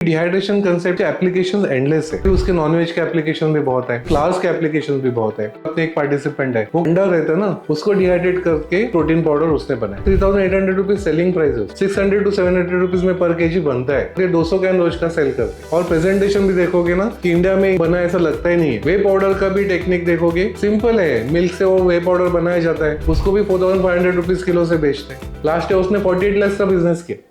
Dehydration concept के applications endless है। उसके नॉनवेज के एप्लीकेशन भी बहुत है, फ्लावर्स के एप्लीकेशन भी बहुत है। अपने एक पार्टिसिपेंट है, वो अंडा रहता है ना, उसको डिहाइड्रेट करके प्रोटीन पाउडर उसने बनाया। 3800 रुपीज सेलिंग प्राइस है। 600 to 700 रुपीज में पर केजी बनता है। ये 200 कैन रोज का सेल करते हैं। और प्रेजेंटेशन भी देखोगे ना कि इंडिया में बना ऐसा लगता ही नहीं है। वे पाउडर का भी टेक्निक देखोगे, सिंपल है। मिल्क से वो वे पाउडर बनाया जाता है, उसको भी 4500 रुपीज किलो से बेचते हैं। लास्ट ईयर उसने 48 लाख का बिजनेस किया।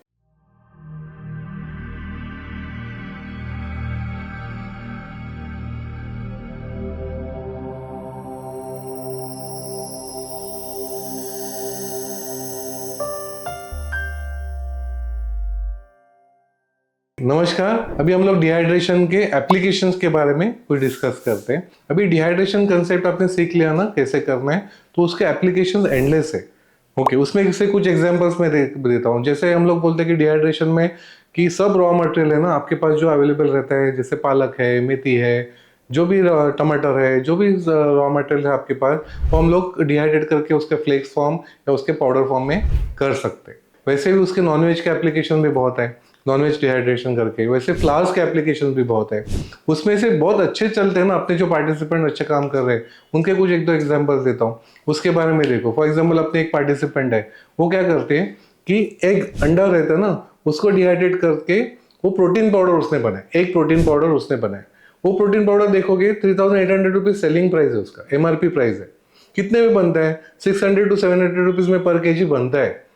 नमस्कार, अभी हम लोग डिहाइड्रेशन के एप्लीकेशंस के बारे में कुछ डिस्कस करते हैं। अभी डिहाइड्रेशन कंसेप्ट आपने सीख लिया ना कैसे करना है, तो उसके एप्लीकेशंस एंडलेस है। ओके, उसमें से कुछ एग्जांपल्स मैं देता हूँ। जैसे हम लोग बोलते हैं कि डिहाइड्रेशन में कि सब रॉ मटेरियल है ना आपके पास जो अवेलेबल रहता है, जैसे पालक है, मेथी है, जो भी टमाटर है, जो भी रॉ मटेरियल है आपके पास, वो हम लोग डिहाइड्रेट करके उसके फ्लेक्स फॉर्म या उसके पाउडर फॉर्म में कर सकते हैं। वैसे भी उसके नॉनवेज के एप्लीकेशन भी बहुत है, नॉनवेज डिहाइड्रेशन करके। वैसे फ्लावर्स के एप्लीकेशन भी बहुत है, उसमें से बहुत अच्छे चलते हैं ना। अपने जो पार्टिसिपेंट अच्छे काम कर रहे हैं उनके कुछ एक दो एग्जांपल्स देता हूँ, उसके बारे में देखो। फॉर एग्जांपल, अपने एक पार्टिसिपेंट है, वो क्या करते हैं कि एक अंडा रहता है ना, उसको डिहाइड्रेट करके वो प्रोटीन पाउडर उसने बनाया। एक प्रोटीन पाउडर उसने बनाया। वो प्रोटीन पाउडर देखोगे 3800 रुपीज सेलिंग प्राइस है, उसका एमआरपी प्राइस है। कितने में बनता है? 600 to 700 रुपीज में पर केजी बनता है।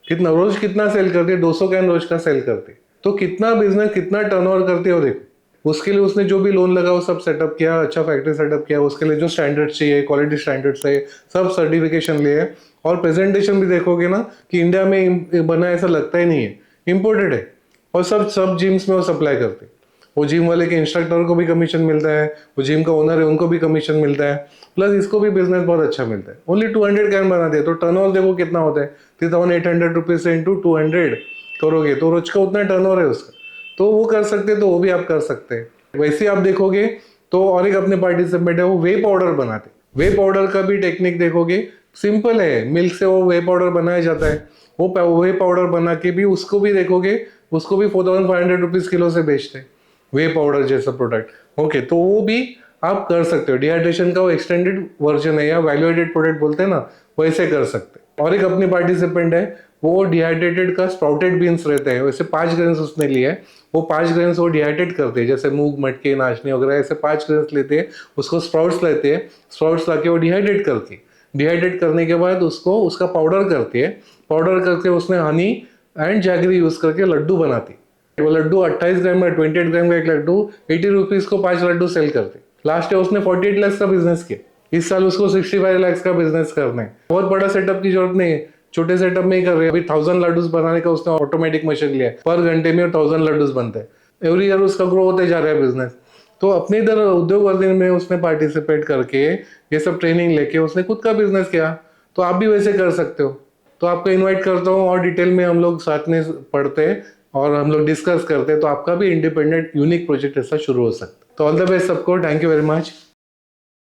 कितना रोज कितना सेल करते हैं? 200 कैन रोज का सेल करते। तो कितना बिजनेस, कितना टर्नओवर करते हो देखो। उसके लिए उसने जो भी लोन लगा वो सब सेटअप किया, अच्छा फैक्ट्री सेटअप किया, उसके लिए जो स्टैंडर्ड्स चाहिए, क्वालिटी स्टैंडर्ड्स चाहिए, सब सर्टिफिकेशन लिए। और प्रेजेंटेशन भी देखोगे ना कि इंडिया में बना ऐसा लगता ही नहीं है, इम्पोर्टेड है। और सब जिम्स में वो सप्लाई करते हैं। वो जिम वाले के इंस्ट्रक्टर को भी कमीशन मिलता है, वो जिम का ओनर है उनको भी कमीशन मिलता है, प्लस इसको भी बिजनेस बहुत अच्छा मिलता है। ओनली 200 कैन बना दिया तो टर्नओवर देखो कितना होता है। 3800 रुपीज से इंटू 200 करोगे तो रोज का उतना टर्नओवर है उसका। तो वो कर सकते हैं, तो वो भी आप कर सकते हैं। वैसे आप देखोगे तो और एक अपने पार्टिसिपेंट है, वो वे पाउडर बनाते। वे पाउडर का भी टेक्निक देखोगे, सिंपल है। मिल्क से वो वे पाउडर बनाया जाता है। वो वे पाउडर बना के भी उसको भी देखोगे, उसको भी 4500 रुपीज किलो से बेचते हैं, वे पाउडर जैसा प्रोडक्ट। ओके, तो वो भी आप कर सकते हो। डिहाइड्रेशन का वो एक्सटेंडेड वर्जन है, या वैल्यू एडेड प्रोडक्ट बोलते हैं ना, वैसे कर सकते हैं। और एक अपनी पार्टिसिपेंट है, वो डिहाइड्रेटेड का स्प्राउटेड बीन्स रहते हैं, वैसे 5 ग्रेन्स उसने लिए है। वो 5 ग्रेन्स वो डिहाइड्रेट करते हैं, जैसे मूंग, मटके, नाचनी वगैरह, ऐसे 5 ग्रेन्स लेते हैं, उसको स्प्राउट्स लेते हैं। स्प्राउट्स लाके वो डिहाइड्रेट करने के बाद उसको उसका पाउडर करती है। पाउडर करके उसने हनी एंड जैगरी यूज करके लड्डू बनाती है। वो लड्डू 28 ग्राम का, 28 ग्राम का एक लड्डू 80 रुपीज को 5 लड्डू सेल करते। लास्ट ईयर उसने 48 लाख का बिजनेस किया। इस साल उसको 65 लाख का बिजनेस करना है। बहुत बड़ा सेटअप की जरूरत नहीं है, छोटे सेटअप में ही कर रहे हैं। अभी 1000 लड्डूस बनाने का उसने ऑटोमेटिक मशीन लिया है, पर घंटे में 1000 लड्डूस बनते हैं। एवरी ईयर उसका ग्रो होते जा रहा है बिजनेस। तो अपने इधर उद्योग वर्धन में उसने पार्टिसिपेट करके ये सब ट्रेनिंग लेके उसने खुद का बिजनेस किया। तो आप भी वैसे कर सकते हो। तो आपको इन्वाइट करता हूँ, और डिटेल में हम लोग साथ में पढ़ते हैं और हम लोग डिस्कस करते हैं, तो आपका भी इंडिपेंडेंट यूनिक प्रोजेक्ट ऐसा शुरू हो सकता है। तो ऑल द बेस्ट सबको, थैंक यू वेरी मच।